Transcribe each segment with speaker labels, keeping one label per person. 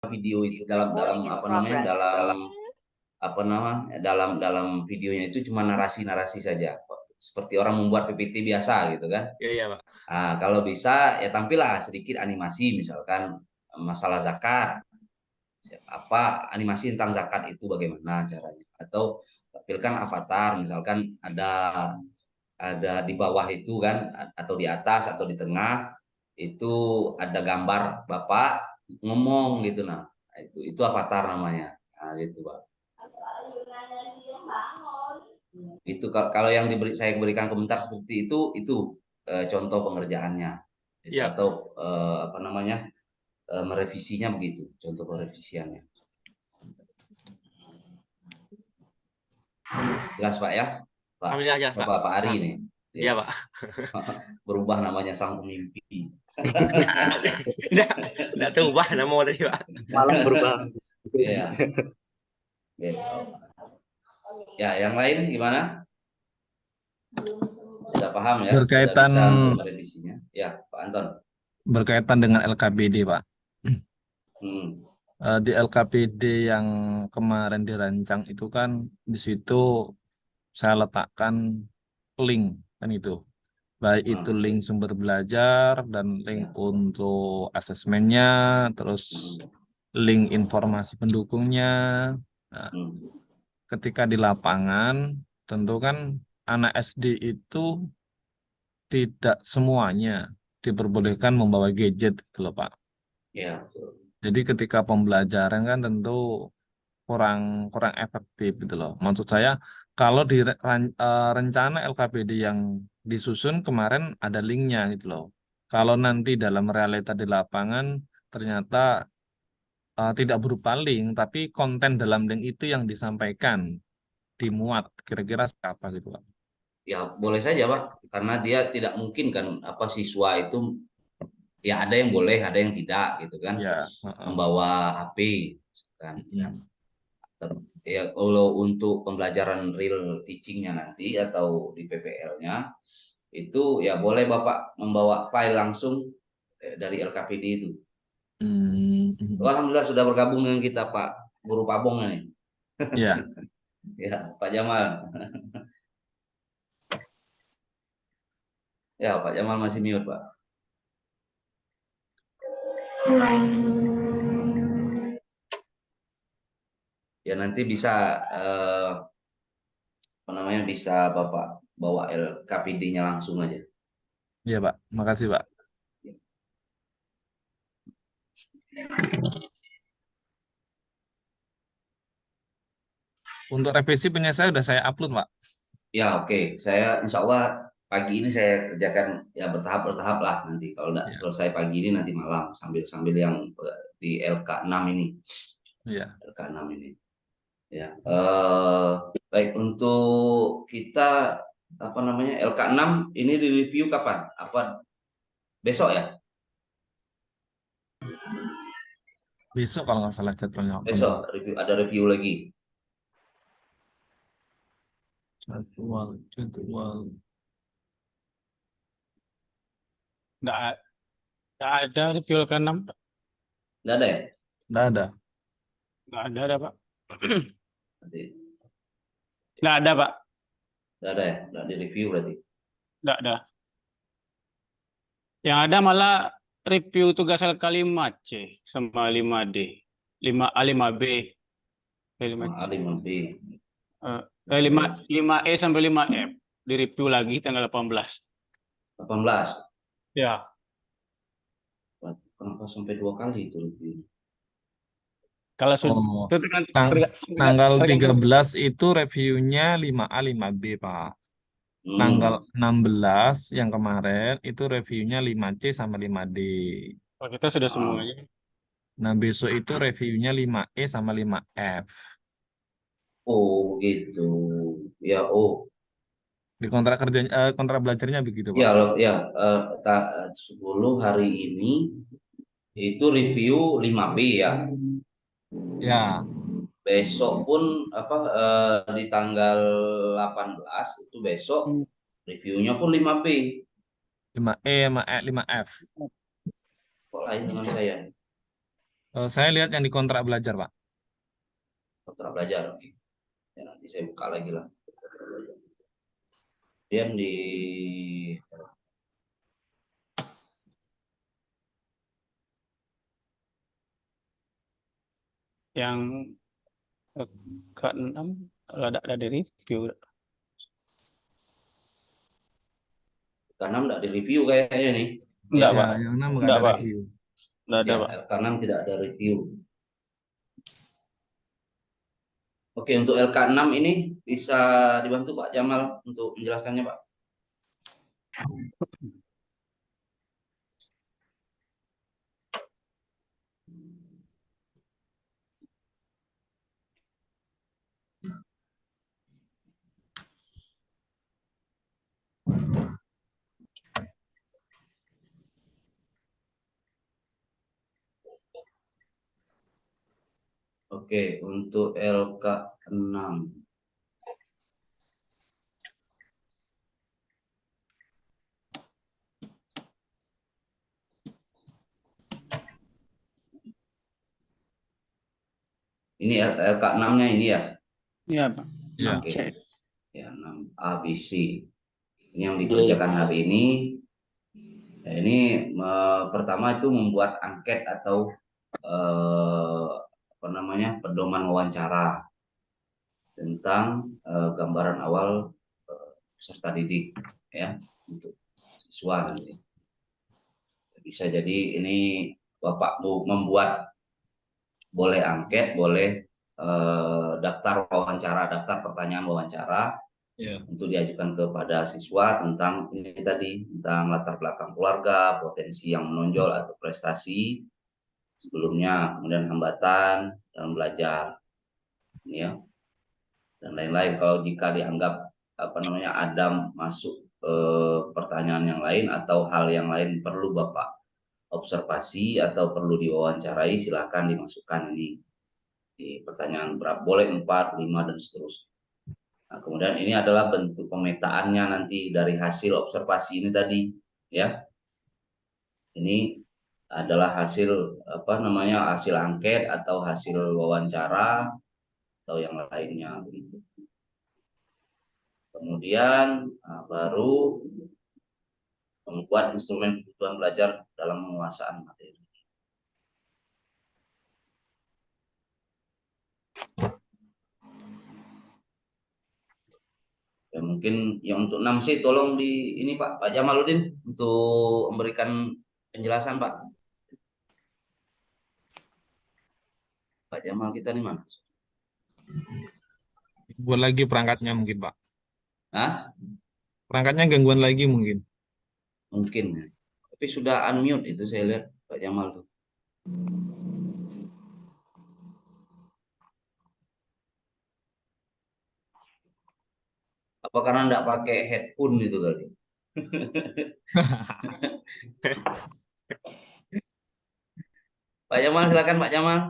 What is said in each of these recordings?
Speaker 1: video itu dalam videonya itu cuma narasi-narasi saja, seperti orang membuat PPT biasa gitu kan.
Speaker 2: Iya, Pak.
Speaker 1: Nah, kalau bisa ya tampillah sedikit animasi, misalkan masalah zakat, apa animasi tentang zakat itu bagaimana caranya, atau tampilkan avatar, misalkan ada di bawah itu kan, atau di atas atau di tengah itu ada gambar bapak ngomong gitu. Nah, itu avatar namanya. Nah, gitu, Pak. Itu kalau yang saya berikan komentar seperti itu contoh pengerjaannya. Itu,
Speaker 2: Iya.
Speaker 1: atau apa namanya, merevisinya begitu, contoh perevisiannya. Jelas, Pak ya? Pak,
Speaker 2: Alhamdulillah ya, Pak.
Speaker 1: Pak Ari
Speaker 2: Nah,
Speaker 1: ini.
Speaker 2: iya,
Speaker 1: Ya.
Speaker 2: Pak.
Speaker 1: Berubah namanya sang pemimpi.
Speaker 2: Enggak terubah nama tadi, Pak.
Speaker 3: Malah berubah.
Speaker 1: Iya. Gitu. Ya, yang lain gimana? Sudah paham ya?
Speaker 4: Berkaitan
Speaker 1: Sudah bisa untuk merevisinya? Ya, Pak Anton.
Speaker 4: Berkaitan dengan LKPD, Pak.
Speaker 1: Hmm.
Speaker 4: Di LKPD yang kemarin dirancang itu kan di situ saya letakkan link kan itu. Baik itu link sumber belajar dan link untuk asesmennya, terus link informasi pendukungnya. Nah, ketika di lapangan, tentu kan anak SD itu tidak semuanya diperbolehkan membawa gadget gitu loh, Pak.
Speaker 1: Ya.
Speaker 4: Jadi ketika pembelajaran kan tentu kurang efektif gitu loh. Maksud saya kalau di rencana LKPD yang disusun kemarin ada linknya gitu loh. Kalau nanti dalam realita di lapangan ternyata tidak berupa link, tapi konten dalam link itu yang disampaikan dimuat kira-kira apa gitu Pak?
Speaker 1: Ya boleh saja, Pak, karena dia tidak mungkin kan apa siswa itu, ya ada yang boleh, ada yang tidak gitu kan,
Speaker 4: Ya,
Speaker 1: membawa HP kan. Ya kalau untuk pembelajaran real teachingnya nanti atau di PPL-nya itu ya boleh Bapak membawa file langsung dari LKPD itu. Alhamdulillah sudah bergabung dengan kita Pak Guru Pabong nih.
Speaker 4: Ya.
Speaker 1: Ya, Pak Jamal. Ya, Pak Jamal masih mute, Pak. Ya nanti bisa apa namanya, bisa Bapak bawa LKPD-nya langsung aja.
Speaker 4: Iya, Pak. Makasih, Pak. Untuk revisi punya saya sudah saya upload, Pak.
Speaker 1: Ya, oke. Saya insya Allah pagi ini saya kerjakan ya bertahap lah nanti. Kalau nggak selesai pagi ini nanti malam sambil yang di LK6 ini.
Speaker 4: Iya.
Speaker 1: LK6 ini. Ya. Baik, untuk kita apa namanya LK6 ini di review kapan? Apa besok ya?
Speaker 4: Besok kalau nggak salah jadwalnya.
Speaker 1: Besok ada review lagi.
Speaker 4: Jadwal.
Speaker 5: Nggak ada review ke-6.
Speaker 1: Nggak ada ya?
Speaker 4: Nggak ada.
Speaker 5: Nggak ada, Pak.
Speaker 1: Nanti.
Speaker 5: Nggak ada, Pak.
Speaker 1: Nggak ada ya? Nggak di review berarti?
Speaker 5: Nggak ada. Yang ada malah review tugas LK5C sama 5D. 5A, 5B.
Speaker 1: 5A, 5B.
Speaker 5: 5E sampai 5F. Di review lagi tanggal 18.
Speaker 1: 18?
Speaker 5: Ya.
Speaker 1: Kenapa sampai 2 kali itu review?
Speaker 5: Kalau
Speaker 4: tanggal 13 itu reviewnya 5A 5B, Pak. Tanggal 16 yang kemarin itu reviewnya 5C sama 5D.
Speaker 5: Oh, kita sudah semuanya.
Speaker 4: Nah, besok itu reviewnya 5E sama 5F.
Speaker 1: Oh, begitu. Ya, oh.
Speaker 4: Di kontrak kerja kontrak belajarnya begitu, Pak.
Speaker 1: Ya, 10 hari ini itu review 5B ya.
Speaker 4: Ya.
Speaker 1: Besok pun di tanggal 18 itu besok reviewnya pun 5B.
Speaker 4: 5E sama 5F.
Speaker 1: Kok lain dengan saya?
Speaker 4: Saya lihat yang di kontrak belajar, Pak.
Speaker 1: Kontrak belajar. Oke. Ya, nanti saya buka lagi lah. Kemudian di
Speaker 5: Yang ke-6 ada di review.
Speaker 1: K6 tidak direview kayaknya nih.
Speaker 5: Enggak,
Speaker 4: Ya,
Speaker 5: Pak.
Speaker 4: yang 6 nggak
Speaker 5: Enggak,
Speaker 4: ada
Speaker 5: Pak.
Speaker 4: review.
Speaker 5: Enggak ada,
Speaker 1: Ya,
Speaker 5: Pak.
Speaker 1: K6 tidak ada review. Oke, untuk LK6 ini bisa dibantu Pak Jamal untuk menjelaskannya, Pak. Oke, untuk LK6. Ini LK6-nya ini ya.
Speaker 5: Iya, Pak.
Speaker 4: Ya.
Speaker 1: Oke.
Speaker 5: Cek.
Speaker 1: Ya, 6 ABC. Ini yang dikerjakan hari ini. Ya, ini pertama itu membuat angket atau apa namanya pedoman wawancara tentang gambaran awal peserta didik ya untuk siswa nanti. Bisa jadi ini Bapak mau membuat boleh angket, boleh daftar wawancara, daftar pertanyaan wawancara
Speaker 4: Ya.
Speaker 1: untuk diajukan kepada siswa tentang ini tadi, tentang latar belakang keluarga, potensi yang menonjol atau prestasi sebelumnya, kemudian hambatan dalam belajar, ya, dan lain-lain. Kalau jika dianggap apa namanya ada masuk pertanyaan yang lain atau hal yang lain perlu Bapak observasi atau perlu diwawancarai, silakan dimasukkan ini di pertanyaan berapa, boleh 4, 5 dan seterusnya. Nah, kemudian ini adalah bentuk pemetaannya nanti dari hasil observasi ini tadi, ya. Ini adalah hasil apa namanya hasil angket atau hasil wawancara atau yang lainnya begitu. Kemudian baru membuat instrumen kebutuhan belajar dalam penguasaan materi. Ya, mungkin yang untuk 6C tolong di ini Pak Jamaludin untuk memberikan penjelasan Pak. Pak Jamal kita nih mana?
Speaker 4: Buat lagi perangkatnya mungkin, Pak.
Speaker 1: Hah?
Speaker 4: Perangkatnya gangguan lagi mungkin.
Speaker 1: Mungkin. Tapi sudah unmute itu saya lihat Pak Jamal tuh. Apa karena enggak pakai headphone gitu kali? Pak Jamal silakan Pak Jamal.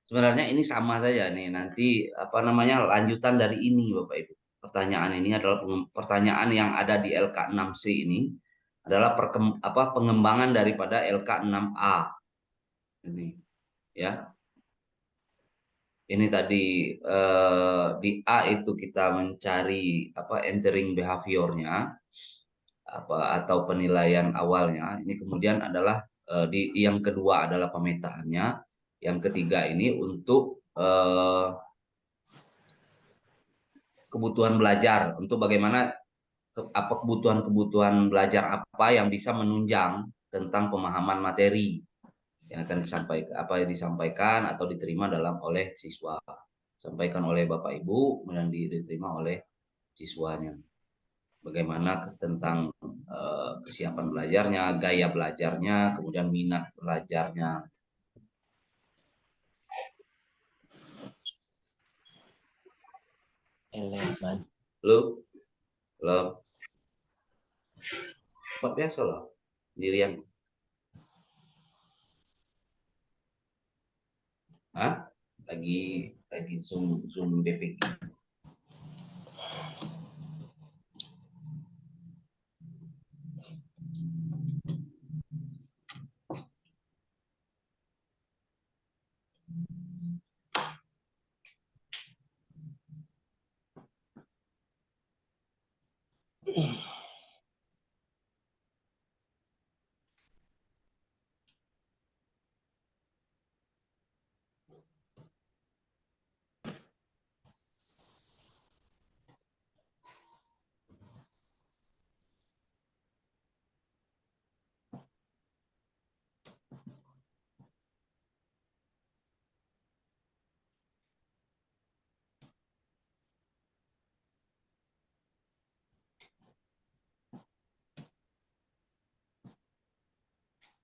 Speaker 1: Sebenarnya ini sama saja nih nanti apa namanya lanjutan dari ini Bapak Ibu. Pertanyaan ini adalah pertanyaan yang ada di LK6C ini adalah pengembangan daripada LK6A. Ini ya. Ini tadi di A itu kita mencari apa entering behaviornya apa atau penilaian awalnya. Ini kemudian adalah di yang kedua adalah pemetaannya. Yang ketiga ini untuk kebutuhan belajar untuk bagaimana apa kebutuhan-kebutuhan belajar apa yang bisa menunjang tentang pemahaman materi yang akan disampaikan apa yang disampaikan atau diterima dalam oleh siswa, sampaikan oleh Bapak Ibu kemudian diterima oleh siswanya, bagaimana tentang kesiapan belajarnya, gaya belajarnya, kemudian minat belajarnya.
Speaker 2: Elemen.
Speaker 1: Lo Pak biasa loh sendirian. Hah? Lagi Zoom BPG.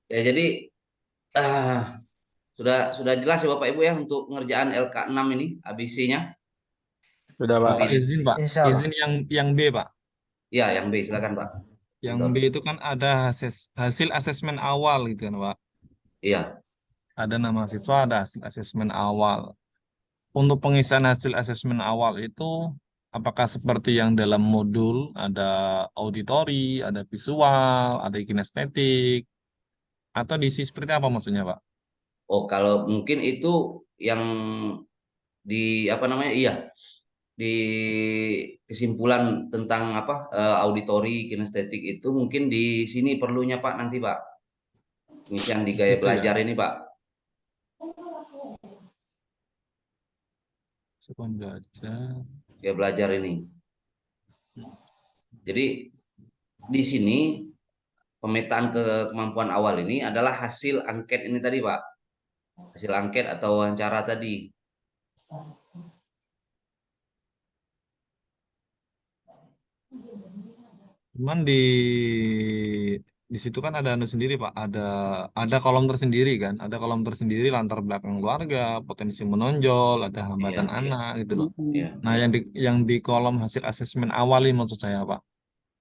Speaker 1: Ya jadi sudah jelas ya Bapak Ibu ya untuk pengerjaan LK6 ini ABC-nya.
Speaker 5: Sudah, Pak.
Speaker 4: Pak izin Pak,
Speaker 3: Insya Allah.
Speaker 4: izin yang B Pak.
Speaker 1: Ya, yang B silakan Pak.
Speaker 4: Yang B itu kan ada hasil asesmen awal gitu kan Pak.
Speaker 1: Iya.
Speaker 4: Ada nama siswa, ada hasil asesmen awal. Untuk pengisian hasil asesmen awal itu apakah seperti yang dalam modul ada auditori, ada visual, ada kinestetik, atau diisi seperti apa maksudnya Pak?
Speaker 1: Oh, kalau mungkin itu yang di apa namanya? Iya. Di kesimpulan tentang auditori kinestetik itu mungkin di sini perlunya Pak nanti Pak. Pengisian di gaya
Speaker 4: Gitu ya.
Speaker 1: belajar ini Pak.
Speaker 4: Coba belajar.
Speaker 1: Gaya belajar ini. Jadi di sini pemetaan kemampuan awal ini adalah hasil angket ini tadi Pak. Hasil angket atau wawancara tadi.
Speaker 4: Cuman di situ kan ada anu sendiri Pak, ada kolom tersendiri kan, ada kolom tersendiri latar belakang keluarga, potensi menonjol, ada
Speaker 1: Iya,
Speaker 4: hambatan
Speaker 1: iya,
Speaker 4: anak gitu loh.
Speaker 1: iya.
Speaker 4: Nah, yang di kolom hasil asesmen awal ini maksud saya Pak,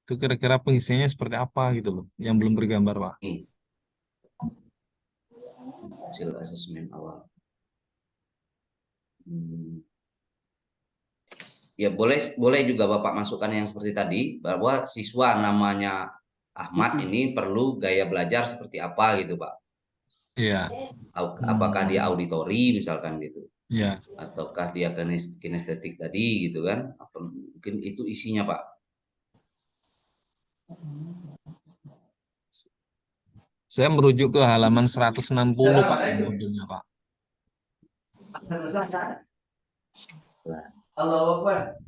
Speaker 4: itu kira-kira pengisiannya seperti apa gitu loh, yang belum bergambar Pak.
Speaker 1: Ini hasil asesmen awal. Ya boleh juga Bapak masukkan yang seperti tadi bahwa siswa namanya Ahmad ini perlu gaya belajar seperti apa gitu Pak.
Speaker 4: Iya.
Speaker 1: Apakah dia auditori misalkan gitu,
Speaker 4: Iya.
Speaker 1: ataukah dia kinestetik tadi gitu kan? Mungkin itu isinya Pak.
Speaker 4: Saya merujuk ke halaman 160 Pak di modulnya Pak.
Speaker 1: Halo Bapak.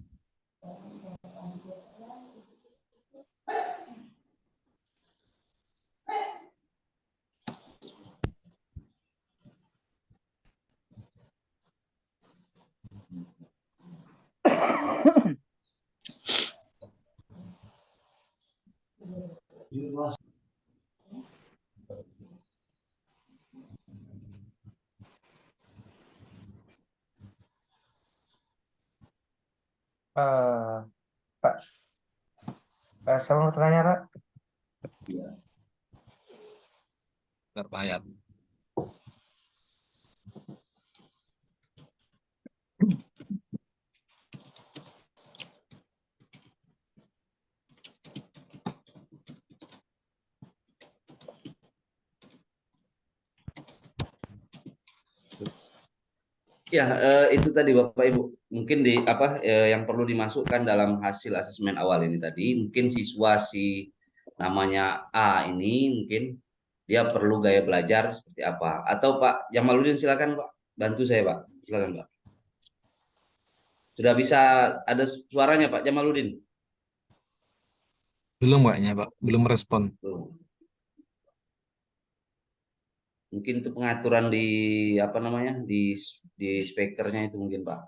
Speaker 3: Eh, Pak, saya mau tanya, Pak.
Speaker 4: Bentar, Pak Hayat.
Speaker 1: Ya, itu tadi Bapak Ibu. Mungkin yang perlu dimasukkan dalam hasil asesmen awal ini tadi, mungkin siswa si namanya A ini mungkin dia perlu gaya belajar seperti apa. Atau Pak Jamaluddin silakan Pak, bantu saya Pak. Silakan Pak. Sudah bisa ada suaranya Pak Jamaluddin?
Speaker 4: Belum kayaknya Pak, belum respon.
Speaker 1: Tuh. Mungkin itu pengaturan di apa namanya di speakernya itu mungkin Pak.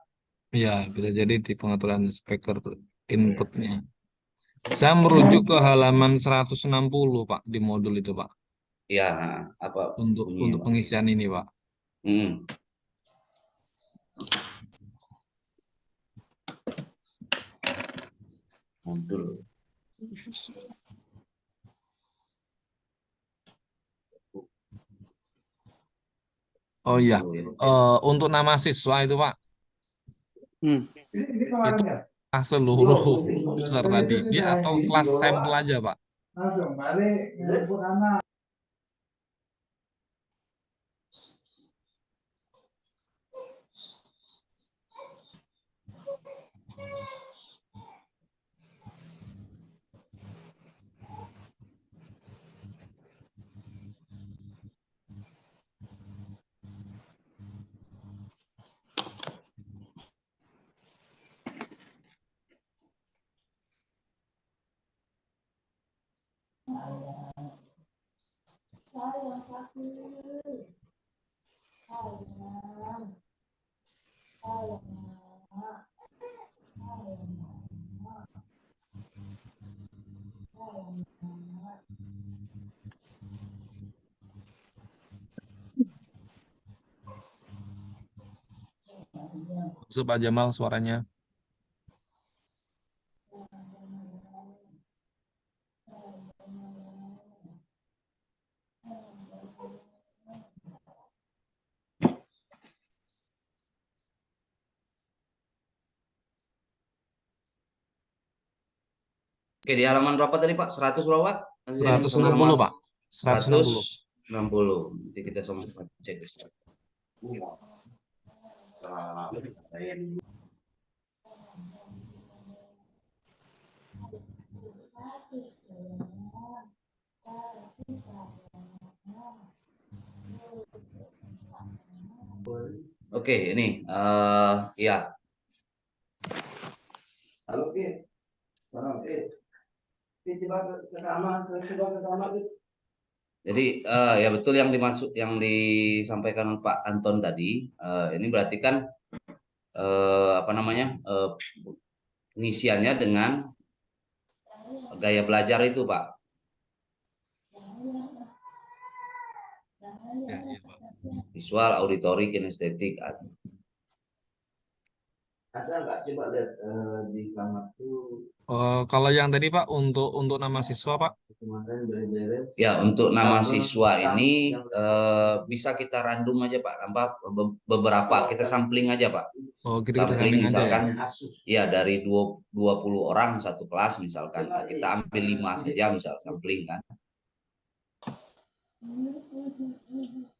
Speaker 4: Iya, bisa jadi di pengaturan speaker inputnya. Saya merujuk ke halaman 160 Pak di modul itu Pak
Speaker 1: Ya, apa
Speaker 4: untuk
Speaker 1: bunyinya Pak?
Speaker 4: pengisian ini Pak.
Speaker 1: Hmm. Modul.
Speaker 4: Oh iya, untuk nama siswa itu Pak,
Speaker 5: Hmm.
Speaker 4: itu seluruh peserta didik atau kelas sampel aja Pak? Masuk Pak Jamal suaranya.
Speaker 1: Oke, di halaman berapa tadi Pak? 100 berapa? Nanti saya
Speaker 4: 160 Pak. 160.
Speaker 1: 160. Nanti kita sama cek. Oke, ini ya. Halo, jadi ya betul yang dimaksud yang disampaikan Pak Anton tadi. Ini berarti kan apa namanya pengisiannya dengan gaya belajar itu Pak.
Speaker 4: Ya, iya, Pak.
Speaker 1: Visual, auditori, kinestetik. Ada nggak coba lihat di kamar tuh.
Speaker 4: Kalau yang tadi Pak untuk nama siswa Pak,
Speaker 1: Ya, untuk nama siswa ini bisa kita random aja Pak, beberapa kita sampling aja Pak.
Speaker 4: kita
Speaker 1: Sampling
Speaker 4: sampling aja ya.
Speaker 1: misalkan ya dari 20 orang satu kelas misalkan. Nah, kita ambil 5 saja misal sampling kan.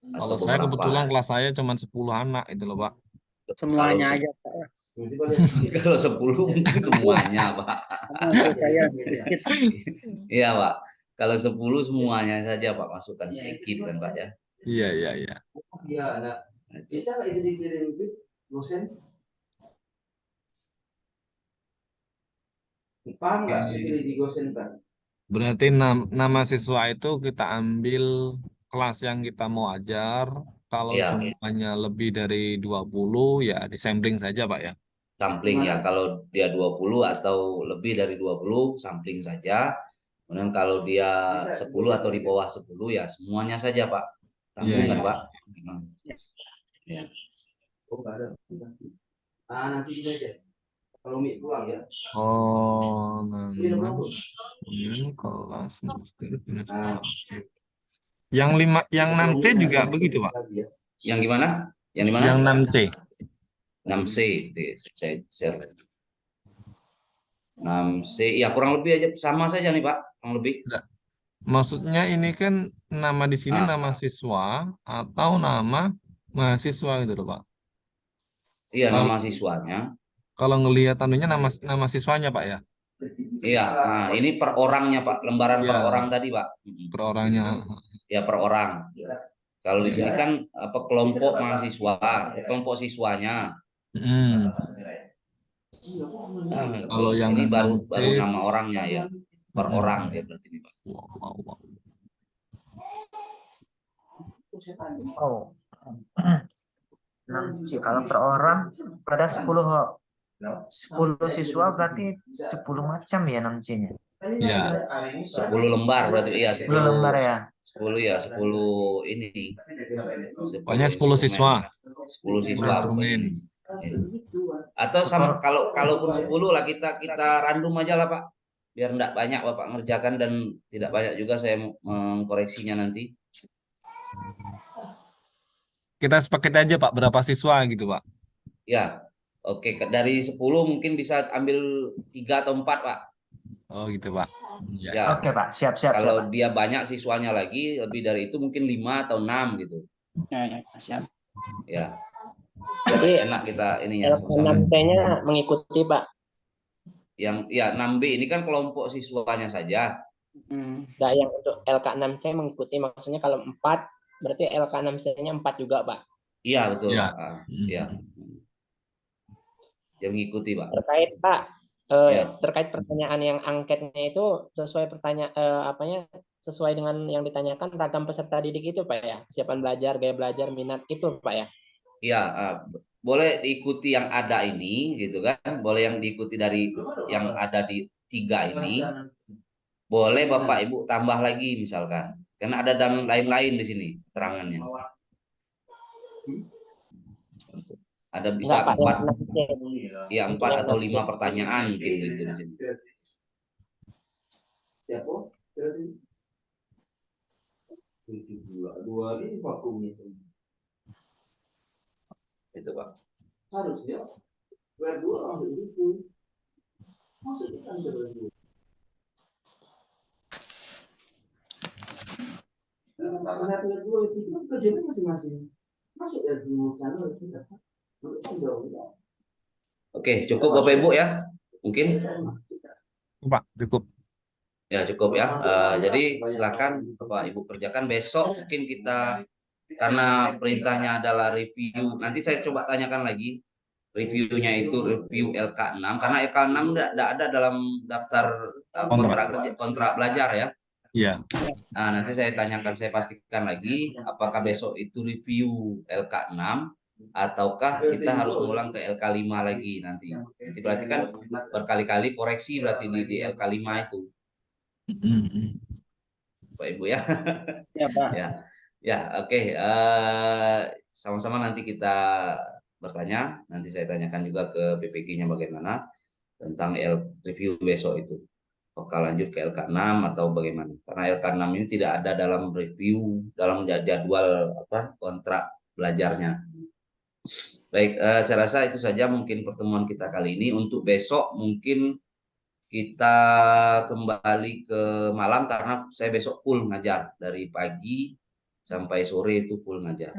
Speaker 4: Kalau
Speaker 1: Atau
Speaker 4: saya
Speaker 1: beberapa.
Speaker 4: kebetulan kelas saya cuma 10 anak itu loh Pak.
Speaker 5: Semuanya aja Pak.
Speaker 1: Kalau 10 mungkin semuanya Pak.
Speaker 5: Maksud saya sedikit.
Speaker 1: Iya Pak. Kalau 10 semuanya saja Pak, masukkan sedikit kan Pak ya.
Speaker 4: Iya, iya, iya.
Speaker 1: Iya, ada. Bisa nggak itu dikirim dosen? Paham nggak itu di dosen kan?
Speaker 4: Berarti nama siswa itu kita ambil kelas yang kita mau ajar. Kalau
Speaker 1: Iya,
Speaker 4: jumlahnya lebih dari 20 ya disampling saja Pak ya.
Speaker 1: sampling ya. Kalau dia 20 atau lebih dari 20 sampling saja. Kemudian kalau dia 10 atau di bawah 10 ya semuanya saja Pak.
Speaker 4: Iya,
Speaker 1: Sambung kan
Speaker 4: iya.
Speaker 1: Pak? Ya. Oh, nggak ada. Nanti juga aja. Kalau Mi pulang ya.
Speaker 4: Oh, nama kemudian kelas semester semester. Yang 6C juga begitu Pak.
Speaker 1: Yang gimana? Yang di mana?
Speaker 4: Yang 6C.
Speaker 1: 6C. Saya share. 6C. Ya kurang lebih aja sama saja nih Pak. Kurang lebih.
Speaker 4: Enggak. Maksudnya ini kan nama di sini nama siswa atau nama mahasiswa gitu loh Pak.
Speaker 1: Iya,
Speaker 4: Kalau
Speaker 1: nama siswanya.
Speaker 4: kalau ngelihat anunya nama siswanya Pak ya.
Speaker 1: Iya, nah ini per orangnya Pak, lembaran per
Speaker 4: Ya,
Speaker 1: orang tadi Pak.
Speaker 4: per orangnya.
Speaker 1: Ya per orang. Kalau di sini kan apa kelompok mahasiswa, kelompok siswanya.
Speaker 4: Hmm.
Speaker 1: Kalau di
Speaker 4: yang
Speaker 1: sini baru
Speaker 4: 6C,
Speaker 1: nama orangnya ya, per orang ya berarti ini Pak.
Speaker 4: Wow.
Speaker 3: Oh. 6C kalau per orang pada 10 siswa berarti 10 macam ya 6C-nya.
Speaker 4: Ya.
Speaker 1: 10 lembar berarti iya
Speaker 3: 10 lembar ya.
Speaker 1: 10 ya, 10 ini.
Speaker 4: Pokoknya 10 siswa.
Speaker 1: 10 siswa.
Speaker 4: Instrumen.
Speaker 1: Atau sama kalaupun 10 lah kita random aja lah Pak. Biar enggak banyak Bapak ngerjakan dan tidak banyak juga saya mengkoreksinya nanti.
Speaker 4: kita sepaket aja Pak berapa siswa gitu Pak.
Speaker 1: Ya, oke. Dari 10 mungkin bisa ambil 3 atau 4, Pak.
Speaker 4: Oh gitu Pak. Ya,
Speaker 1: Ya,
Speaker 3: Oke Pak, siap siap siap
Speaker 1: kalau
Speaker 3: Pak.
Speaker 1: dia banyak siswanya lagi, lebih dari itu mungkin 5 atau 6 gitu.
Speaker 6: Ya, siap.
Speaker 1: Ya,
Speaker 6: Jadi
Speaker 1: enak kita ininya sama-sama.
Speaker 6: LK6C-nya mengikuti, Pak.
Speaker 1: Yang ya 6B ini kan kelompok siswanya saja.
Speaker 6: Nah, yang untuk LK6C mengikuti, maksudnya kalau 4, berarti LK6C-nya 4 juga, Pak.
Speaker 1: Iya, betul,
Speaker 4: Ya.
Speaker 1: Pak. Iya. Yang mengikuti, Pak.
Speaker 6: Terkait, Pak,
Speaker 1: Ya.
Speaker 6: terkait pertanyaan yang angketnya itu sesuai pertanyaan sesuai dengan yang ditanyakan ragam peserta didik itu, Pak ya. Kesiapan belajar, gaya belajar, minat itu, Pak ya.
Speaker 1: Iya, boleh diikuti yang ada ini gitu kan. Boleh yang diikuti dari yang ada di 3 ini. Boleh Bapak Ibu tambah lagi misalkan. Karena ada dan lain-lain di sini terangannya. Ada bisa
Speaker 6: Enggak, Pak,
Speaker 1: 4,
Speaker 6: yang 6C.
Speaker 1: ya 4 atau 5 pertanyaan mungkin gitu di sini. Itu Pak. Harusnya berdua masuk di situ. Maksudnya kan berdua. Lihat dulu itu kan kerjanya masing-masing. Masuk ya dulu channel kita. Oke, cukup Bapak Ibu ya. Mungkin
Speaker 4: Pak cukup.
Speaker 1: ya cukup ya. Jadi silakan Bapak Ibu kerjakan besok mungkin kita karena perintahnya adalah review. Nanti saya coba tanyakan lagi reviewnya itu review LK6 karena LK6 tidak ada dalam daftar kontrak belajar ya.
Speaker 4: Iya.
Speaker 1: Nah, nanti saya tanyakan, saya pastikan lagi apakah besok itu review LK6 ataukah kita harus ngulang ke LK5 lagi nanti. Nanti berarti kan berkali-kali koreksi berarti di LK5 itu. Pak Ibu ya.
Speaker 6: Ya, Pak.
Speaker 1: Ya, oke. Sama-sama nanti kita bertanya. Nanti saya tanyakan juga ke PPG-nya bagaimana tentang review besok itu. Apakah lanjut ke LK6 atau bagaimana? Karena LK6 ini tidak ada dalam review, dalam jadwal kontrak belajarnya. Baik, saya rasa itu saja mungkin pertemuan kita kali ini. Untuk besok mungkin kita kembali ke malam karena saya besok full ngajar dari pagi sampai sore itu full ngajar.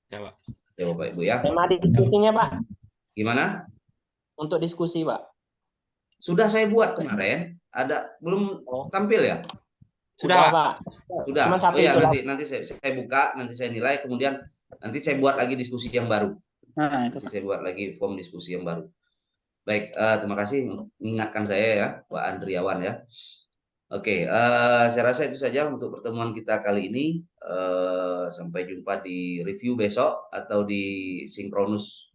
Speaker 2: Ya, Pak.
Speaker 1: Ya Bapak Ibu ya.
Speaker 6: Tema diskusinya, Pak.
Speaker 1: Gimana?
Speaker 6: Untuk diskusi, Pak.
Speaker 1: Sudah saya buat kemarin, belum tampil ya?
Speaker 2: Sudah,
Speaker 6: Pak.
Speaker 1: Sudah.
Speaker 6: Cuman satu
Speaker 1: Oh ya,
Speaker 6: itu,
Speaker 1: nanti saya buka, nanti saya nilai, kemudian nanti saya buat lagi diskusi yang baru.
Speaker 6: Nah, itu.
Speaker 1: Nanti saya buat lagi form diskusi yang baru. Baik, terima kasih mengingatkan saya ya, Pak Andriawan ya. Oke, saya rasa itu saja untuk pertemuan kita kali ini. Sampai jumpa di review besok atau di sinkronus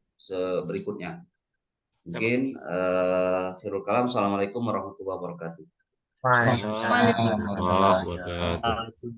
Speaker 1: berikutnya. Mungkin Firul Kalam. Assalamualaikum warahmatullahi wabarakatuh.
Speaker 3: Waalaikumsalam.
Speaker 2: Waalaikumsalam warahmatullahi wabarakatuh.